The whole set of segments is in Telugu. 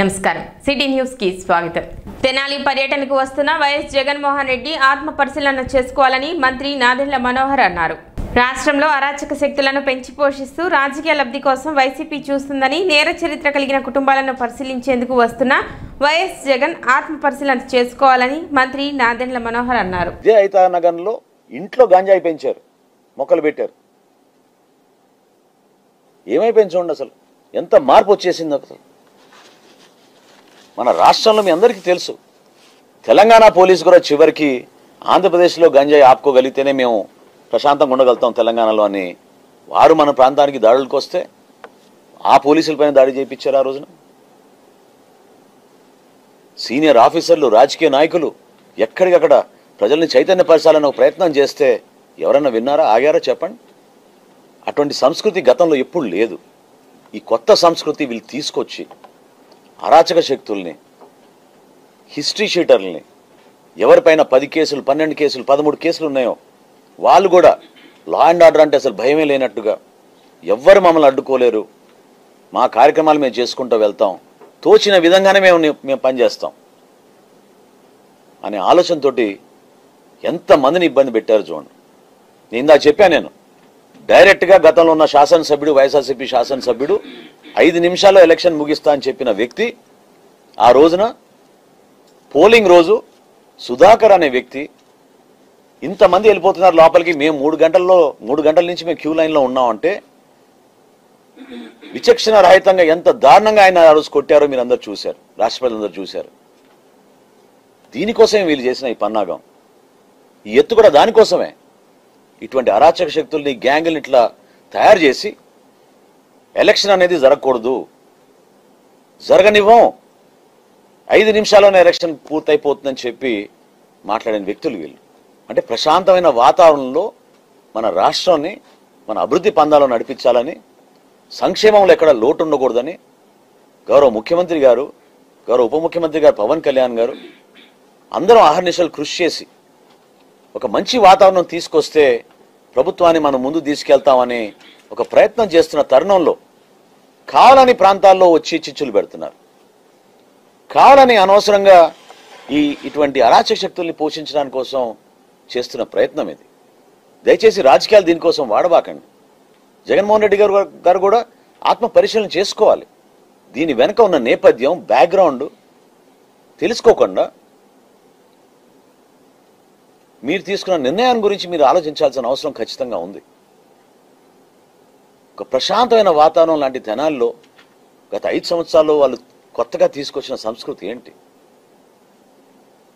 నమస్కారం సిటీ న్యూస్ కి స్వాగతం. తెనాలి పర్యటనకు వస్తున్న వైఎస్ జగన్మోహన్ రెడ్డి ఆత్మ పరిశీలన చేసుకోవాలని మంత్రి నాదెండ్ల మనోహర్ అన్నారు. రాష్ట్రంలో అరాచక శక్తులను పెంచి పోషిస్తూ రాజకీయ లబ్ధి కోసం వైసీపీ చూస్తుందని, నేర చరిత్ర కలిగిన కుటుంబాలను పరిశీలించేందుకు వస్తున్న వైఎస్ జగన్ ఆత్మ పరిశీలన చేసుకోవాలని మంత్రి నాదెండ్ల మనోహర్ అన్నారు. నగర్లో ఇంట్లో గంజాయి పెంచారు, మొక్కలు పెట్టారు. ఏమైపోయింది చూడండి, అసలు ఎంత మార్పు వచ్చేసింది. అసలు మన రాష్ట్రంలో మీ అందరికీ తెలుసు, తెలంగాణ పోలీసు కూడా చివరికి ఆంధ్రప్రదేశ్లో గంజాయి ఆపుకోగలిగితేనే మేము ప్రశాంతంగా ఉండగలుగుతాం తెలంగాణలో అని వారు మన ప్రాంతానికి దాడులకు వస్తే ఆ పోలీసులపైన దాడి చేయించారు. ఆ రోజున సీనియర్ ఆఫీసర్లు, రాజకీయ నాయకులు ఎక్కడికక్కడ ప్రజల్ని చైతన్యపరచాలని ఒక ప్రయత్నం చేస్తే ఎవరన్నా విన్నారా, ఆగారా చెప్పండి? అటువంటి సంస్కృతి గతంలో ఎప్పుడు లేదు. ఈ కొత్త సంస్కృతి వీళ్ళు తీసుకొచ్చి అరాచక శక్తుల్ని, హిస్టరీ షీటర్లని, ఎవరిపైన 10 కేసులు, 12 కేసులు, 13 కేసులు ఉన్నాయో వాళ్ళు కూడా లా అండ్ ఆర్డర్ అంటే అసలు భయమే లేనట్టుగా, ఎవ్వరు మమ్మల్ని అడ్డుకోలేరు, మా కార్యక్రమాలు మేము చేసుకుంటూ వెళ్తాం, తోచిన విధంగానే మేము పనిచేస్తాం అనే ఆలోచనతో ఎంతమందిని ఇబ్బంది పెట్టారు చూడండి. నేను ఇందా చెప్పాను, నేను డైరెక్ట్గా గతంలో ఉన్న శాసనసభ్యుడు, వైఎస్ఆర్సీపీ శాసనసభ్యుడు 5 నిమిషాల్లో ఎలక్షన్ ముగిస్తా అని చెప్పిన వ్యక్తి ఆ రోజున పోలింగ్ రోజు సుధాకర్ అనే వ్యక్తి ఇంతమంది వెళ్ళిపోతున్నారు లోపలికి, మేము 3 గంటల నుంచి మేము క్యూ లైన్లో ఉన్నామంటే విచక్షణ రహితంగా ఎంత దారుణంగా ఆయన ఆ రోజు కొట్టారో మీరు అందరు చూశారు, రాష్ట్ర ప్రజలందరూ చూశారు. దీనికోసమే వీళ్ళు చేసిన ఈ పన్నాగం, ఈ ఎత్తు కూడా దానికోసమే. ఇటువంటి అరాచక శక్తుల్ని, గ్యాంగుల్ని ఇట్లా తయారు చేసి ఎలక్షన్ అనేది జరగకూడదు, జరగనివ్వం, 5 నిమిషాల్లోనే ఎలక్షన్ పూర్తయిపోతుందని చెప్పి మాట్లాడిన వ్యక్తులు వీళ్ళు. అంటే ప్రశాంతమైన వాతావరణంలో మన రాష్ట్రాన్ని మన అభివృద్ధి పందాలో నడిపించాలని, సంక్షేమంలో ఎక్కడ లోటు ఉండకూడదని గౌరవ ముఖ్యమంత్రి గారు, గౌరవ ఉప ముఖ్యమంత్రి గారు పవన్ కళ్యాణ్ గారు అందరం అహర్నిశలు కృషి చేసి ఒక మంచి వాతావరణం తీసుకొస్తే ప్రభుత్వాన్ని మనం ముందు తీసుకెళ్తామని ఒక ప్రయత్నం చేస్తున్న తరుణంలో కావాలని ప్రాంతాల్లో వచ్చి చిచ్చులు పెడుతున్నారు. కావాలని అనవసరంగా ఇటువంటి అరాచక శక్తుల్ని పోషించడానికి కోసం చేస్తున్న ప్రయత్నం ఇది. దయచేసి రాజకీయాలు దీనికోసం వాడబాకండి. జగన్మోహన్ రెడ్డి గారు కూడా ఆత్మ పరిశీలన చేసుకోవాలి. దీని వెనుక ఉన్న నేపథ్యం, బ్యాక్గ్రౌండ్ తెలుసుకోకుండా మీరు తీసుకున్న నిర్ణయాన్ని గురించి మీరు ఆలోచించాల్సిన అవసరం ఖచ్చితంగా ఉంది. ఒక ప్రశాంతమైన వాతావరణం లాంటి తెనాల్లో గత 5 సంవత్సరాల్లో వాళ్ళు కొత్తగా తీసుకొచ్చిన సంస్కృతి ఏంటి,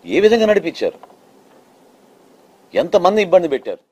ఏ విధంగా నడిపించారు, ఎంతమంది ఇబ్బంది పెట్టారు?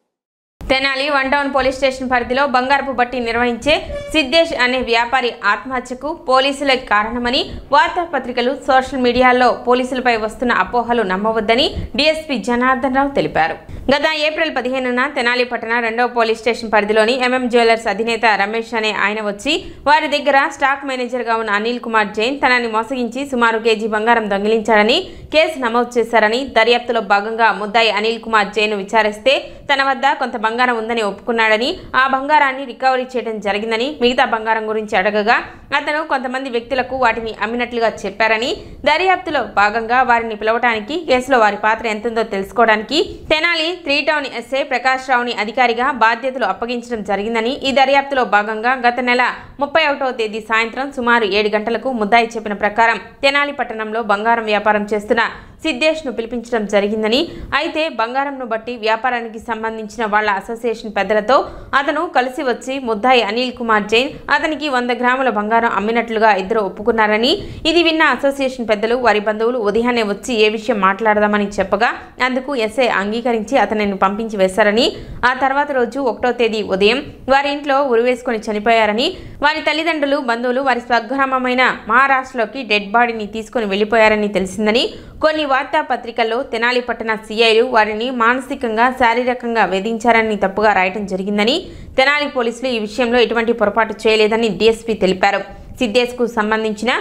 తెనాలి 1 టౌన్ పోలీస్ స్టేషన్ పరిధిలో బంగారపు బట్టి నిర్వహించే సిద్ధేష్ అనే వ్యాపారి ఆత్మహత్యకు పోలీసులే కారణమని వార్తాపత్రికలు, సోషల్ మీడియాలో పోలీసులపై వస్తున్న అపోహలు నమ్మవద్దని డీఎస్పీ జనార్దన్ రావు తెలిపారు. గత ఏప్రిల్ 15న తెనాలి పట్టణ 2వ పోలీస్ స్టేషన్ పరిధిలోని ఎంఎం జ్యువెలర్స్ అధినేత రమేష్ అనే ఆయన వచ్చి వారి దగ్గర స్టాక్ మేనేజర్గా ఉన్న అనిల్ కుమార్ జైన్ తనని మోసగించి సుమారు కేజీ బంగారం దొంగిలించాడని కేసు నమోదు చేశారని, దర్యాప్తులో భాగంగా ముద్దాయి అనిల్ కుమార్ జైన్ విచారిస్తే తన వద్ద కొంత బంగారం ఉందని ఒప్పుకున్నాడని, ఆ బంగారాన్ని రికవరీ చేయడం జరిగిందని, మిగతా బంగారం గురించి అడగగా అతను కొంతమంది వ్యక్తులకు వాటిని అమ్మినట్లుగా చెప్పారని, దర్యాప్తులో భాగంగా వారిని పిలవడానికి, కేసులో వారి పాత్ర ఎంతుందో తెలుసుకోవడానికి తెనాలి 3 టౌన్ ఎస్ఐ ప్రకాష్ రావుని అధికారిగా బాధ్యతలు అప్పగించడం జరిగిందని, ఈ దర్యాప్తులో భాగంగా గత నెల 31వ తేదీ సాయంత్రం సుమారు 7 గంటలకు ముద్దాయి చెప్పిన ప్రకారం తెనాలి పట్టణంలో బంగారం వ్యాపారం చేస్తున్న సిద్ధేష్ను పిలిపించడం జరిగిందని, అయితే బంగారంను బట్టి వ్యాపారానికి సంబంధించిన వాళ్ళ అసోసియేషన్ పెద్దలతో అతను కలిసి వచ్చి ముద్దాయి అనిల్ కుమార్ జైన్ అతనికి 100 గ్రాముల బంగారం అమ్మినట్లుగా ఇద్దరు ఒప్పుకున్నారని, ఇది విన్న అసోసియేషన్ పెద్దలు వారి బంధువులు ఉదయాన్నే వచ్చి ఏ విషయం మాట్లాడదామని చెప్పగా అందుకు ఎస్ఐ అంగీకరించి అతనిని పంపించి వేశారని, ఆ తర్వాత రోజు 1వ తేదీ ఉదయం వారి ఇంట్లో ఉరివేసుకొని చనిపోయారని, వారి తల్లిదండ్రులు, బంధువులు వారి స్వగ్రామమైన మహారాష్ట్రలోకి డెడ్ బాడీని తీసుకుని వెళ్లిపోయారని తెలిసిందని, కొన్ని వార్తాపత్రికల్లో తెనాలి పట్టణ సిఐలు వారిని మానసికంగా, శారీరకంగా వేధించారని తప్పుగా రాయటం జరిగిందని, తెనాలి పోలీసులు ఈ విషయంలో ఎటువంటి పొరపాటు చేయలేదని డీఎస్పీ తెలిపారు. సిద్ధేష్కు సంబంధించిన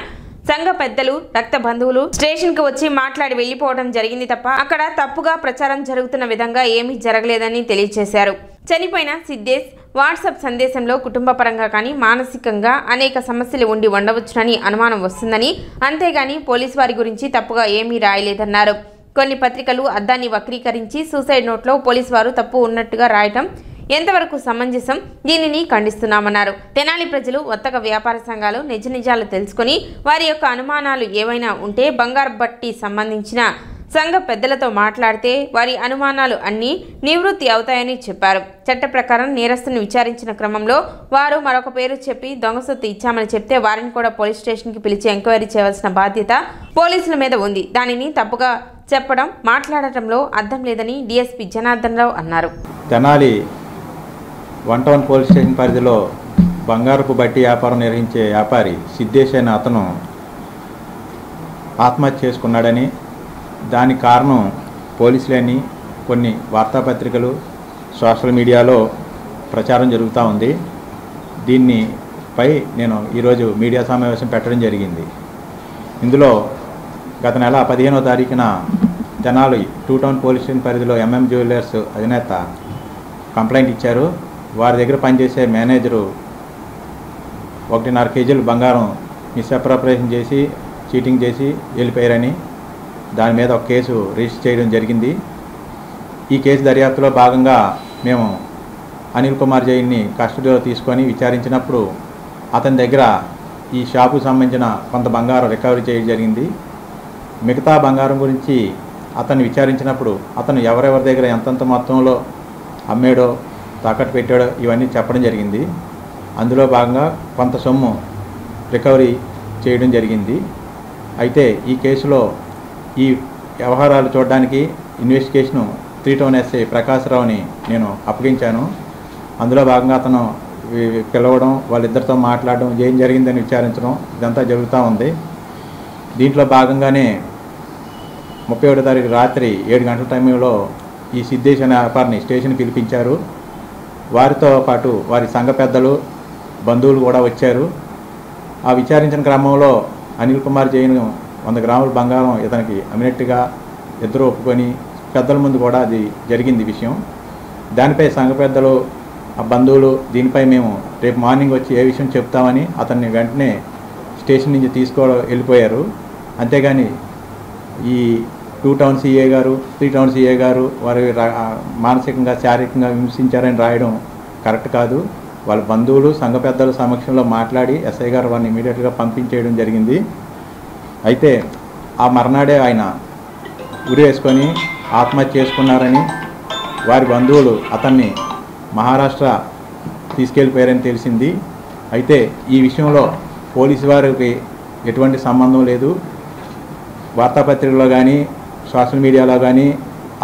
సంఘ పెద్దలు, రక్త బంధువులు స్టేషన్ కు వచ్చి మాట్లాడి వెళ్లిపోవడం జరిగింది తప్ప అక్కడ తప్పుగా ప్రచారం జరుగుతున్న విధంగా ఏమీ జరగలేదని తెలియజేశారు. చనిపోయిన సిద్దేశ్ వాట్సాప్ సందేశంలో కుటుంబ పరంగా కానీ మానసికంగా అనేక సమస్యలు ఉండి ఉండవచ్చునని అనుమానం వస్తుందని, అంతేగాని పోలీసు వారి గురించి తప్పుగా ఏమీ రాయలేదన్నారు. కొన్ని పత్రికలు అద్దాన్ని వక్రీకరించి సూసైడ్ నోట్లో పోలీసు వారు తప్పు ఉన్నట్టుగా రాయటం ఎంతవరకు సమంజసం, దీనిని ఖండిస్తున్నామన్నారు. తెనాలి ప్రజలు, వర్తక వ్యాపార సంఘాలు నిజ నిజాలు తెలుసుకుని వారి యొక్క అనుమానాలు ఏవైనా ఉంటే బంగారు బట్టి సంబంధించిన సంఘ పెద్దలతో మాట్లాడితే వారి అనుమానాలు అన్నీ నివృత్తి అవుతాయని చెప్పారు. చట్ట ప్రకారం నేరస్తుని విచారించిన క్రమంలో వారు మరొక పేరు చెప్పి దొంగ సొత్తు ఇచ్చామని చెప్తే వారిని కూడా పోలీస్ స్టేషన్కి పిలిచి ఎంక్వైరీ చేయవలసిన బాధ్యత పోలీసుల మీద ఉంది. దానిని తప్పుగా చెప్పడం, మాట్లాడటంలో అర్థం లేదని డీఎస్పీ జనార్దన్ రావు అన్నారు. తెనాలి 1 టౌన్ పోలీస్ స్టేషన్ పరిధిలో బంగారపు బట్టి వ్యాపారం నిర్వహించే వ్యాపారి సిద్దేశ్ అనే అతను ఆత్మహత్య చేసుకున్నాడని, దానికి కారణం పోలీసులని కొన్ని వార్తాపత్రికలు, సోషల్ మీడియాలో ప్రచారం జరుగుతూ ఉంది. దీనిపై నేను ఈరోజు మీడియా సమావేశం పెట్టడం జరిగింది. ఇందులో గత నెల 15వ తారీఖున తెనాలి 2 టౌన్ పోలీస్ స్టేషన్ పరిధిలో ఎంఎం జ్యువెలర్స్ అధినేత కంప్లైంట్ ఇచ్చారు. వారి దగ్గర పనిచేసే మేనేజరు 1.5 కేజీలు బంగారం మిస్అప్రోప్రియేషన్ చేసి చీటింగ్ చేసి వెళ్ళిపోయారని దాని మీద ఒక కేసు రిజిస్టర్ చేయడం జరిగింది. ఈ కేసు దర్యాప్తులో భాగంగా మేము అనిల్ కుమార్ జైన్ని కస్టడీలో తీసుకొని విచారించినప్పుడు అతని దగ్గర ఈ షాపుకు సంబంధించిన కొంత బంగారం రికవరీ చేయడం జరిగింది. మిగతా బంగారం గురించి అతన్ని విచారించినప్పుడు అతను ఎవరెవరి దగ్గర ఎంతంత మొత్తంలో అమ్మాడో, తాకట్టు పెట్టాడో ఇవన్నీ చెప్పడం జరిగింది. అందులో భాగంగా కొంత సొమ్ము రికవరీ చేయడం జరిగింది. అయితే ఈ కేసులో ఈ వ్యవహారాలు చూడడానికి ఇన్వెస్టిగేషను 3 టౌన్ ఎస్ఐ ప్రకాశ్రావుని నేను అప్పగించాను. అందులో భాగంగా అతను పిలవడం, వాళ్ళిద్దరితో మాట్లాడడం, ఏం జరిగిందని విచారించడం ఇదంతా జరుగుతూ ఉంది. దీంట్లో భాగంగానే 31వ తారీఖు రాత్రి 7 గంటల టైంలో ఈ సిద్దేశ్ అనే వ్యాపారిని స్టేషన్ పిలిపించారు. వారితో పాటు వారి సంఘ పెద్దలు, బంధువులు కూడా వచ్చారు. ఆ విచారించిన క్రమంలో అనిల్ కుమార్ జైన్ 100 గ్రాముల బంగారం ఇతనికి అమ్మినట్టుగా ఇద్దరు ఒప్పుకొని పెద్దల ముందు కూడా అది జరిగింది విషయం. దానిపై సంఘ పెద్దలు, ఆ బంధువులు దీనిపై మేము రేపు మార్నింగ్ వచ్చి ఏ విషయం చెప్తామని అతన్ని వెంటనే స్టేషన్ నుంచి వెళ్ళిపోయారు. అంతేగాని ఈ 2 టౌన్ సిఏ గారు, 3 టౌన్ సిఏ గారు వారి మానసికంగా, శారీరకంగా హింసించారని రాయడం కరెక్ట్ కాదు. వాళ్ళ బంధువులు, సంఘ పెద్దల సమక్షంలో మాట్లాడి ఎస్ఐ గారు వారిని ఇమీడియట్గా పంపించేయడం జరిగింది. అయితే ఆ మర్నాడే ఆయన ఉరి వేసుకొని ఆత్మహత్య చేసుకున్నారని వారి బంధువులు అతన్ని మహారాష్ట్ర తీసుకెళ్ళిపోయారని తెలిసింది. అయితే ఈ విషయంలో పోలీసు వారికి ఎటువంటి సంబంధం లేదు. వార్తాపత్రికలో కానీ సోషల్ మీడియాలో కానీ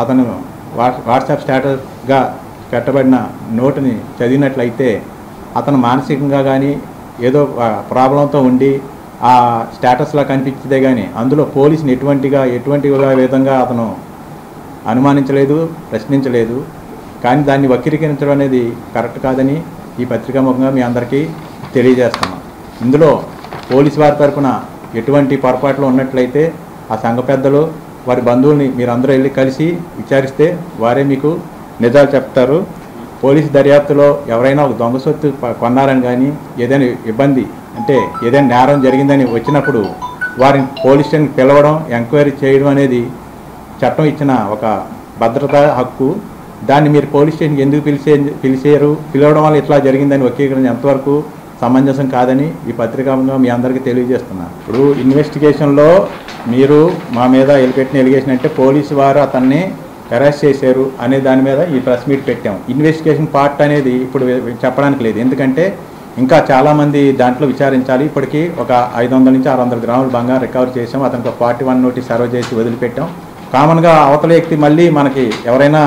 అతను వాట్సాప్ స్టేటస్గా పెట్టబడిన నోటుని చదివినట్లయితే అతను మానసికంగా కానీ ఏదో ప్రాబ్లంతో ఉండి ఆ స్టేటస్లా కనిపించదే కానీ అందులో పోలీసుని ఎటువంటి విధంగా అతను అనుమానించలేదు, ప్రశ్నించలేదు. కానీ దాన్ని వక్రీకరించడం అనేది కరెక్ట్ కాదని ఈ పత్రికాముఖంగా మీ అందరికీ తెలియజేస్తున్నాం. ఇందులో పోలీసు వారి తరఫున ఎటువంటి పొరపాట్లు ఉన్నట్లయితే ఆ సంఘ పెద్దలు, వారి బంధువుల్ని మీరందరూ వెళ్ళి కలిసి విచారిస్తే వారే మీకు నిజాలు చెప్తారు. పోలీసు దర్యాప్తులో ఎవరైనా ఒక దొంగ సొత్తు కొన్నారని కానీ ఏదైనా ఇబ్బంది అంటే ఏదైనా నేరం జరిగిందని వచ్చినప్పుడు వారిని పోలీస్ స్టేషన్కి పిలవడం, ఎంక్వైరీ చేయడం అనేది చట్టం ఇచ్చిన ఒక భద్రతా హక్కు. దాన్ని మీరు పోలీస్ స్టేషన్కి ఎందుకు పిలిచారు, పిలవడం వల్ల ఇట్లా జరిగిందని వక్రీకరణ ఎంతవరకు సమంజసం కాదని ఈ పత్రికాముగా మీ అందరికీ తెలియజేస్తున్నాను. ఇప్పుడు ఇన్వెస్టిగేషన్లో మీరు మా మీద పెట్టిన ఎలిగేషన్ అంటే పోలీసు వారు అతన్ని అరెస్ట్ చేశారు అనే దాని మీద ఈ ప్రెస్ మీట్ పెట్టాం. ఇన్వెస్టిగేషన్ పార్ట్ అనేది ఇప్పుడు చెప్పడానికి లేదు, ఎందుకంటే ఇంకా చాలామంది దాంట్లో విచారించాలి. ఇప్పటికీ ఒక 500 నుంచి 600 గ్రాముల బంగారం రికవర్ చేసాం. అతనికి 41 నోటీస్ సర్వ్ చేసి వదిలిపెట్టాం. కామన్గా అవతల వ్యక్తి మళ్ళీ మనకి ఎవరైనా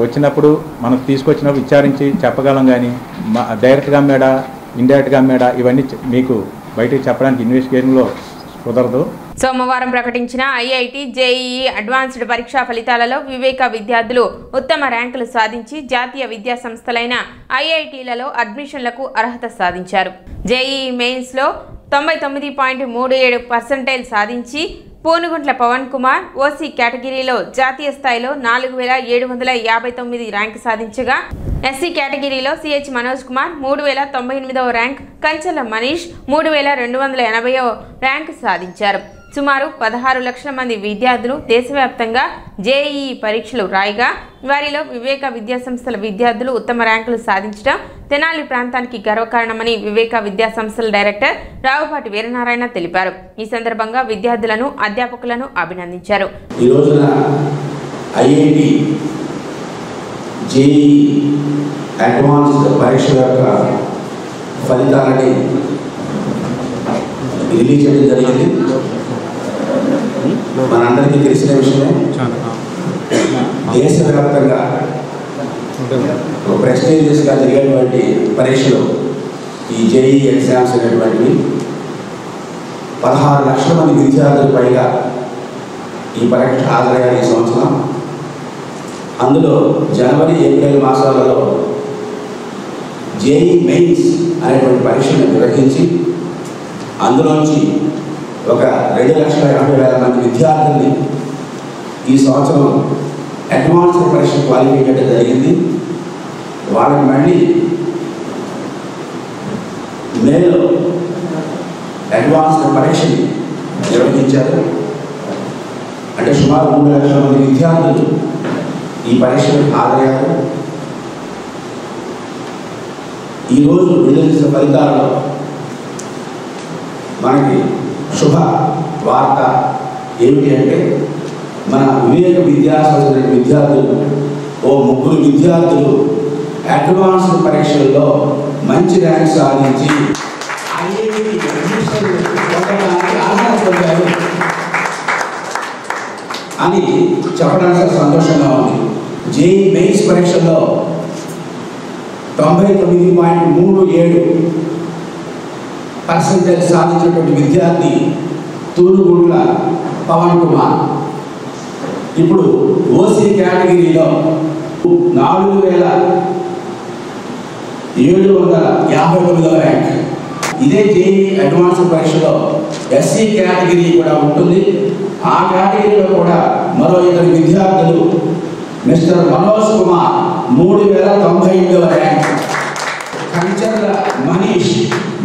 వచ్చినప్పుడు మనకు తీసుకొచ్చినప్పుడు విచారించి చెప్పగలం, కానీ డైరెక్ట్గా అమ్మాడా, ఇండైరెక్ట్గా అమ్మాడా ఇవన్నీ మీకు బయటకు చెప్పడానికి ఇన్వెస్టిగేషన్లో కుదరదు. సోమవారం ప్రకటించిన ఐఐటి, జేఈఈ అడ్వాన్స్డ్ పరీక్షా ఫలితాలలో వివేక విద్యార్థులు ఉత్తమ ర్యాంకులు సాధించి జాతీయ విద్యా సంస్థలైన ఐఐటీలలో అడ్మిషన్లకు అర్హత సాధించారు. జేఈఈ మెయిన్స్లో 99.37% సాధించి పూనుగుంట్ల పవన్ కుమార్ ఓసీ కేటగిరీలో జాతీయ స్థాయిలో 4759 ర్యాంకు సాధించగా ఎస్సీ కేటగిరీలో సిహెచ్ మనోజ్ కుమార్ 3098వ ర్యాంక్, కంచెల మనీష్ 3280వ ర్యాంకు సాధించారు. సుమారు 16 లక్షల మంది విద్యార్థులు దేశవ్యాప్తంగా జేఈఈ పరీక్షలు రాయగా వారిలో వివేక విద్యాసంస్థల విద్యార్థులు ఉత్తమ ర్యాంకులు సాధించడం తెనాలి ప్రాంతానికి గర్వకారణమని వివేక విద్యాసంస్థల డైరెక్టర్ రావుపాటి వీరనారాయణ తెలిపారు. ఈ సందర్భంగా విద్యార్థులను అధ్యాపకులను అభినందించారు. ఈ రోజున ఐఐటి జేఈఈ అడ్వాన్స్డ్ పరీక్షల యొక్క ఫలితాలని రిలీజ్ చేయడం జరిగింది. మనందరికీ తెలిసిన విషయమే, దేశవ్యాప్తంగా ప్రెస్టీజియస్గా జరిగేటువంటి పరీక్షలు ఈ జేఈఈ ఎగ్జామ్స్ అనేటువంటివి 16 లక్షల మంది విద్యార్థులు పైగా ఈ పరీక్ష హాజరయ్యారు ఈ సంవత్సరం. అందులో జనవరి ఏప్రిల్ మాసాలలో జేఈఈ మెయిన్స్ అనేటువంటి పరీక్షను నిర్వహించి అందులోంచి ఒక 2,80,000 మంది విద్యార్థుల్ని ఈ సంవత్సరం అడ్వాన్స్డ్ పరీక్ష క్వాలిఫై చేయడం జరిగింది. వాళ్ళకి మళ్ళీ మేలో అడ్వాన్స్డ్ పరీక్షని నిర్వహించారు. అంటే సుమారు 3 లక్షల మంది విద్యార్థులు ఈ పరీక్షలకు హాజరయ్యారు. ఈరోజు విడుదల చేసిన ఫలితాలలో మనకి శుభ వార్త ఏమిటి అంటే, మన వివేక విద్యాసంస్థల విద్యార్థులు 3 విద్యార్థులు అడ్వాన్స్డ్ పరీక్షల్లో మంచి ర్యాంక్ సాధించి ఆశపడ్డారు అని చెప్పడానికి సంతోషంగా ఉంది. జేఈఈ మెయిన్స్ పరీక్షల్లో 99.37% సాధించినటువంటి విద్యార్థి తూనుగుంట్ల పవన్ కుమార్. ఇప్పుడు ఓసీ కేటగిరీలో 4759వ ర్యాంక్. ఇదే జేఈఈ అడ్వాన్స్డ్ పరీక్షలో ఎస్సీ కేటగిరీ కూడా ఉంటుంది. ఆ కేటగిరీలో కూడా మరో 2 విద్యార్థులు మిస్టర్ మనోజ్ కుమార్ 3098వ ర్యాంక్, కంచెల మనీష్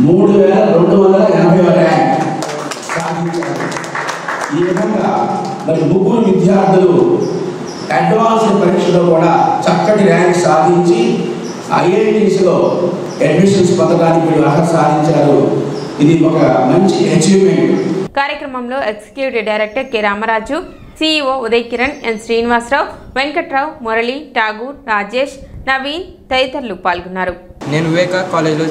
3280వ ర్యాంక్ సాధించారు. ఈ విధంగా మరి 3 విద్యార్థులు అడ్వాన్స్డ్ పరీక్షలో కూడా చక్కటి ర్యాంక్ సాధించి ఐఐటీస్లో అడ్మిషన్స్ పొందడానికి వీళ్ళు అర్హత సాధించారు. ఇది ఒక మంచి అచీవ్మెంట్. కార్యక్రమంలో executive director K Ramaraju, CEO Uday Kiran, N Srinivasarao, Venkatrao, Murali, Thakur, Rajesh, Naveen తదితరులు పాల్గొన్నారు. నేను వివేక కాలేజ్లో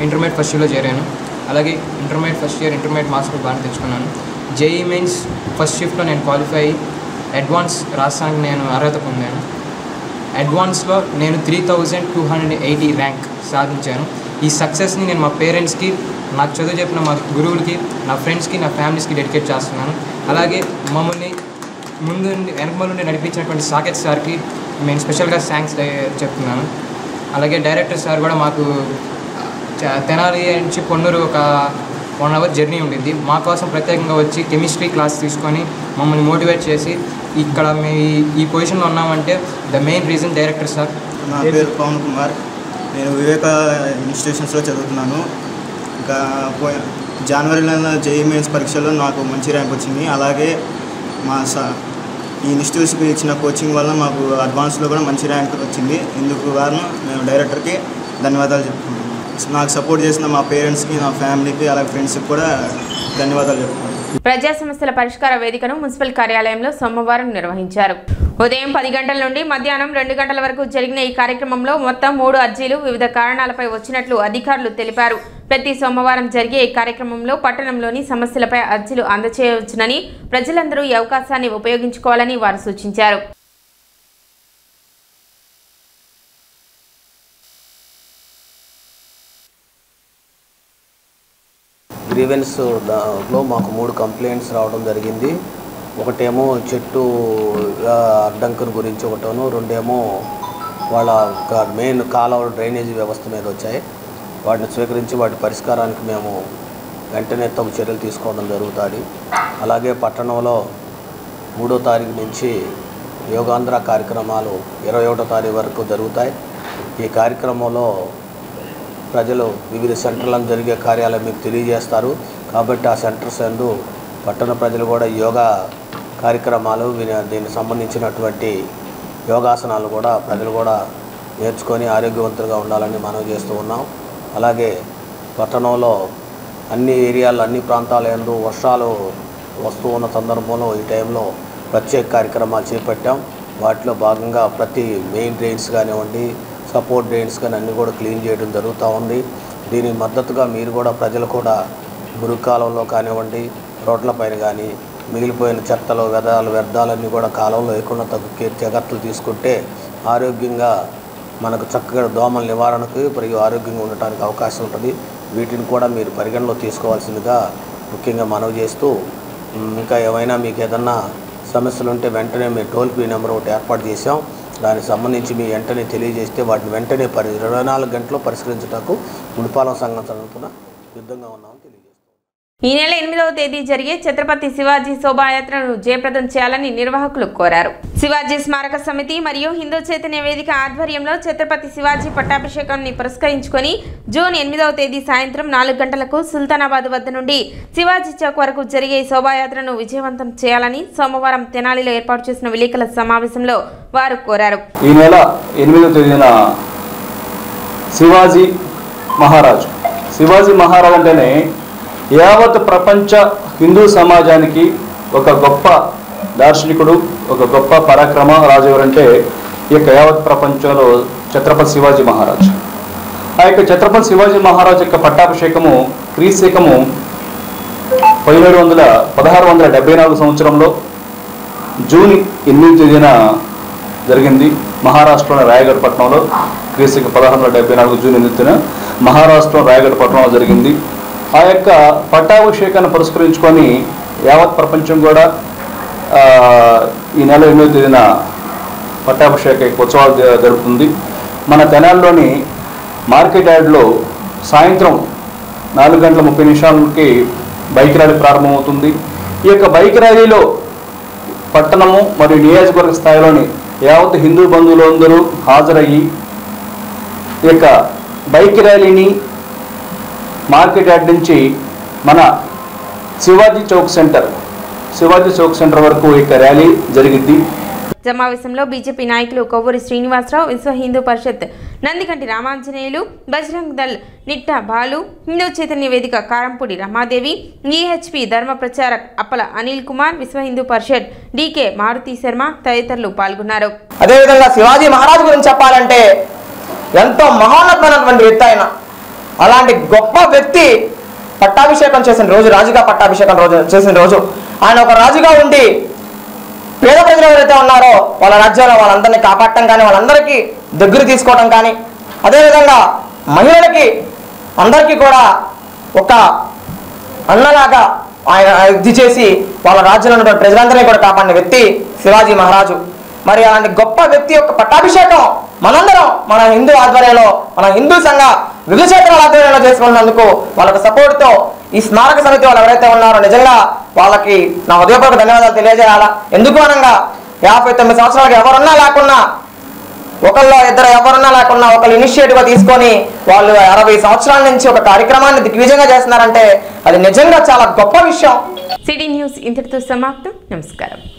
ఇంటర్మీడియట్ ఫస్ట్ ఇయర్లో చేరాను. అలాగే intermediate first year intermediate marks బాగా తెచ్చుకున్నాను. జేఈఈ మెయిన్స్ ఫస్ట్ షిఫ్ట్లో నేను క్వాలిఫై అయ్యి అడ్వాన్స్ రాష్ట్రానికి నేను అర్హత పొందాను. అడ్వాన్స్లో నేను 3280 ర్యాంక్ సాధించాను. ఈ సక్సెస్ని నేను మా పేరెంట్స్కి, నాకు చదువు చెప్పిన మా గురువులకి, నా ఫ్రెండ్స్కి, నా ఫ్యామిలీస్కి డెడికేట్ చేస్తున్నాను. అలాగే మమ్మల్ని వెనకమల నుండి నడిపించినటువంటి సాకేత్ సార్కి నేను స్పెషల్గా థ్యాంక్స్ చెప్తున్నాను. అలాగే డైరెక్టర్ సార్ కూడా మాకు తెనాలి నుంచి పొన్నూరు ఒక 1 అవర్ జర్నీ ఉండింది. మా కోసం ప్రత్యేకంగా వచ్చి కెమిస్ట్రీ క్లాస్ తీసుకొని మమ్మల్ని మోటివేట్ చేసి ఇక్కడ ఈ పొజిషన్లో ఉన్నామంటే the main reason director sir. నా పేరు పవన్ కుమార్. నేను వివేక ఇన్స్టిట్యూషన్స్లో చదువుతున్నాను. ఇంకా జనవరిలో జేఈఈ మెయిన్స్ పరీక్షలో నాకు మంచి ర్యాంక్ వచ్చింది. అలాగే ఈ ఇన్స్టిట్యూట్స్కి ఇచ్చిన కోచింగ్ వల్ల మాకు అడ్వాన్స్లో కూడా మంచి ర్యాంక్ వచ్చింది. ఇందుకు కారణం మేము డైరెక్టర్కి ధన్యవాదాలు చెప్తున్నాను. నాకు సపోర్ట్ చేసిన మా పేరెంట్స్కి, నా ఫ్యామిలీకి, అలాగే ఫ్రెండ్స్కి కూడా ధన్యవాదాలు చెప్తున్నాను. ప్రజా సమస్యల పరిష్కార వేదికను మున్సిపల్ కార్యాలయంలో సోమవారం నిర్వహించారు. ఉదయం 10 గంటల నుండి మధ్యాహ్నం 2 గంటల వరకు జరిగిన ఈ కార్యక్రమంలో మొత్తం 3 అర్జీలు వివిధ కారణాలపై వచ్చినట్లు అధికారులు తెలిపారు. ప్రతి సోమవారం జరిగే ఈ కార్యక్రమంలో పట్టణంలోని సమస్యలపై అర్జీలు అందజేయవచ్చునని, ప్రజలందరూ ఈ అవకాశాన్ని ఉపయోగించుకోవాలని వారు సూచించారు. గ్రీవెన్స్లో మాకు 3 కంప్లైంట్స్ రావడం జరిగింది. ఒకటేమో చెట్టు అడ్డంకుల గురించి ఒకటోను, 2 ఏమో వాళ్ళ మెయిన్ కాలువ డ్రైనేజీ వ్యవస్థ మీద వచ్చాయి. వాటిని స్వీకరించి వాటి పరిష్కారానికి మేము వెంటనే తగు చర్యలు తీసుకోవడం జరుగుతుంది. అలాగే పట్టణంలో 3వ తారీఖు నుంచి యోగాంధ్ర కార్యక్రమాలు 21వ తారీఖు వరకు జరుగుతాయి. ఈ కార్యక్రమంలో ప్రజలు వివిధ సెంటర్లను జరిగే కార్యాలయం మీకు తెలియజేస్తారు. కాబట్టి ఆ సెంటర్స్ యందు పట్టణ ప్రజలు కూడా యోగా కార్యక్రమాలు దీనికి సంబంధించినటువంటి యోగాసనాలు కూడా ప్రజలు కూడా నేర్చుకొని ఆరోగ్యవంతులుగా ఉండాలని మనం చేస్తూ ఉన్నాం. అలాగే పట్టణంలో అన్ని ఏరియాల్లో అన్ని ప్రాంతాల యందు వర్షాలు వస్తూ ఉన్న సందర్భంలో ఈ టైంలో ప్రత్యేక కార్యక్రమాలు చేపట్టాం. వాటిలో భాగంగా ప్రతి మెయిన్ డ్రైన్స్ కానివ్వండి, సపోర్ట్ డ్రైన్స్ కానీ అన్నీ కూడా క్లీన్ చేయడం జరుగుతూ ఉంది. దీనికి మద్దతుగా మీరు కూడా ప్రజలు కూడా మురుగు కాలంలో కానివ్వండి, రోడ్లపైన కానీ మిగిలిపోయిన చెత్తలు వ్యర్థాలన్నీ కూడా కాలంలో వేయకుండా జాగ్రత్తలు తీసుకుంటే ఆరోగ్యంగా మనకు చక్కగా దోమల నివారణకు మరియు ఆరోగ్యంగా ఉండటానికి అవకాశం ఉంటుంది. వీటిని కూడా మీరు పరిగణలో తీసుకోవాల్సిందిగా ముఖ్యంగా మనవి చేస్తూ, ఇంకా ఏమైనా మీకు ఏదన్నా సమస్యలు ఉంటే వెంటనే మీరు టోల్ ఫ్రీ నెంబర్ ఒకటి ఏర్పాటు చేసాం. దానికి సంబంధించి మీ వెంటనే తెలియజేస్తే వాటిని వెంటనే 24 గంటల్లో పరిష్కరించడానికి మునిపాలెం సంఘం తరపున సిద్ధంగా ఉన్నామని తెలియజేస్తాం. ఈ నెల 8వ తేదీ జరిగే ఛత్రపతి శివాజీ శోభాయాత్రను జయప్రదం చేయాలని నిర్వాహకులు కోరారు. శివాజీ స్మారక సమితి మరియు హిందూ చైతన్య వేదిక ఆధ్వర్యంలో ఛత్రపతి శివాజీ పట్టాభిషేకాన్ని పురస్కరించుకొని జూన్ 8వ తేదీ సాయంత్రం 4 గంటలకు సుల్తానాబాద్ వద్ద నుండి శివాజీ చౌక్ వరకు జరిగే శోభాయాత్రను విజయవంతం చేయాలని సోమవారం తెనాలిలో ఏర్పాటు చేసిన విలేకరుల సమావేశంలో వారు కోరారు. ఈ నెల 8వ తేదీన శివాజీ మహారాజ్ అంటేనే యావత్ ప్రపంచ హిందూ సమాజానికి ఒక గొప్ప దార్శనికుడు, ఒక గొప్ప పరాక్రమ రాజు ఎవరంటే ఈ యొక్క యావత్ ప్రపంచంలో ఛత్రపతి శివాజీ మహారాజ్. ఆ యొక్క ఛత్రపతి శివాజీ మహారాజ్ యొక్క పట్టాభిషేకము క్రీశకము 1674 సంవత్సరంలో జూన్ 8వ తేదీన జరిగింది. మహారాష్ట్రలోని రాయగఢ్ పట్టణంలో క్రీశకం 1674 జూన్ 8వ తేదీన మహారాష్ట్రలో రాయగఢ్ పట్టణంలో జరిగింది. ఆ యొక్క పట్టాభిషేకాన్ని పురస్కరించుకొని యావత్ ప్రపంచం కూడా ఈ నెల 8వ తేదీన పట్టాభిషేక ఉత్సవాలు జరుపుతుంది. మన తెనాలిలోని మార్కెట్ యార్డ్లో సాయంత్రం 4:30 బైక్ ర్యాలీ ప్రారంభమవుతుంది. ఈ యొక్క బైక్ ర్యాలీలో పట్టణము మరియు నియోజకవర్గ స్థాయిలోని యావత్ హిందూ బంధువులందరూ హాజరయ్యి ఈ యొక్క బైక్ ర్యాలీని మార్కెట్ యార్డ్ నుంచి మన శివాజీ చౌక్ సెంటర్ వరకు ఈ ర్యాలీ జరిగింది. సమావేశంలో బీజేపీ నాయకులు కొవ్వూరి శ్రీనివాసరావు, విశ్వ హిందూ పరిషత్ నందికంటి రామాంజనేయులు, బజరంగ్ దళ్ నిట్టా బాలు, హిందూ చైతన్య వేదిక కారంపూడి రమాదేవి, ఈహెచ్పి ధర్మ ప్రచారక్ అప్పల అనిల్ కుమార్, విశ్వ హిందూ పరిషత్ డికే మారుతి శర్మ తదితరులు పాల్గొన్నారు. అదేవిధంగా శివాజీ మహారాజ్ గురించి చెప్పాలంటే ఎంతో మహోన్నతమైనటువంటి వ్యక్తి ఆయన. అలాంటి గొప్ప వ్యక్తి పట్టాభిషేకం చేసిన రోజు, రాజుగా పట్టాభిషేకం చేసిన రోజు ఆయన ఒక రాజుగా ఉండి పేద ప్రజలు ఎవరైతే ఉన్నారో వాళ్ళ రాజ్యంలో వాళ్ళందరినీ కాపాడటం కానీ, వాళ్ళందరికీ దగ్గర తీసుకోవటం కానీ, అదేవిధంగా మహిళలకి అందరికీ కూడా ఒక అన్నలాగా ఆయన ఇది చేసి వాళ్ళ రాజ్యంలో ఉన్నటువంటి ప్రజలందరినీ కూడా కాపాడిన వ్యక్తి శివాజీ మహారాజు. మరి అలాంటి గొప్ప వ్యక్తి యొక్క పట్టాభిషేకం మనందరం మన హిందూ ఆధ్వర్యంలో, మన హిందూ సంఘ వివిధ క్షేత్రాల ఆధ్వర్యంలో చేసుకున్నందుకు వాళ్ళకి సపోర్ట్తో ఈ స్మారక సమితి వాళ్ళు ఎవరైతే ఉన్నారో నిజంగా వాళ్ళకి నా హృదయపూర్వక ధన్యవాదాలు తెలియజేయాలా. ఎందుకు అనగా 59 సంవత్సరాలకు ఎవరున్నా లేకున్నా, ఒకళ్ళు ఇద్దరు ఎవరున్నా లేకున్నా ఒకళ్ళు ఇనిషియేటివ్గా తీసుకొని వాళ్ళు 60 సంవత్సరాల నుంచి ఒక కార్యక్రమాన్ని దిగ్విజయంగా చేస్తున్నారంటే అది నిజంగా చాలా గొప్ప విషయం. సిటీ న్యూస్ ఇంతటితో సమాప్తం. నమస్కారం.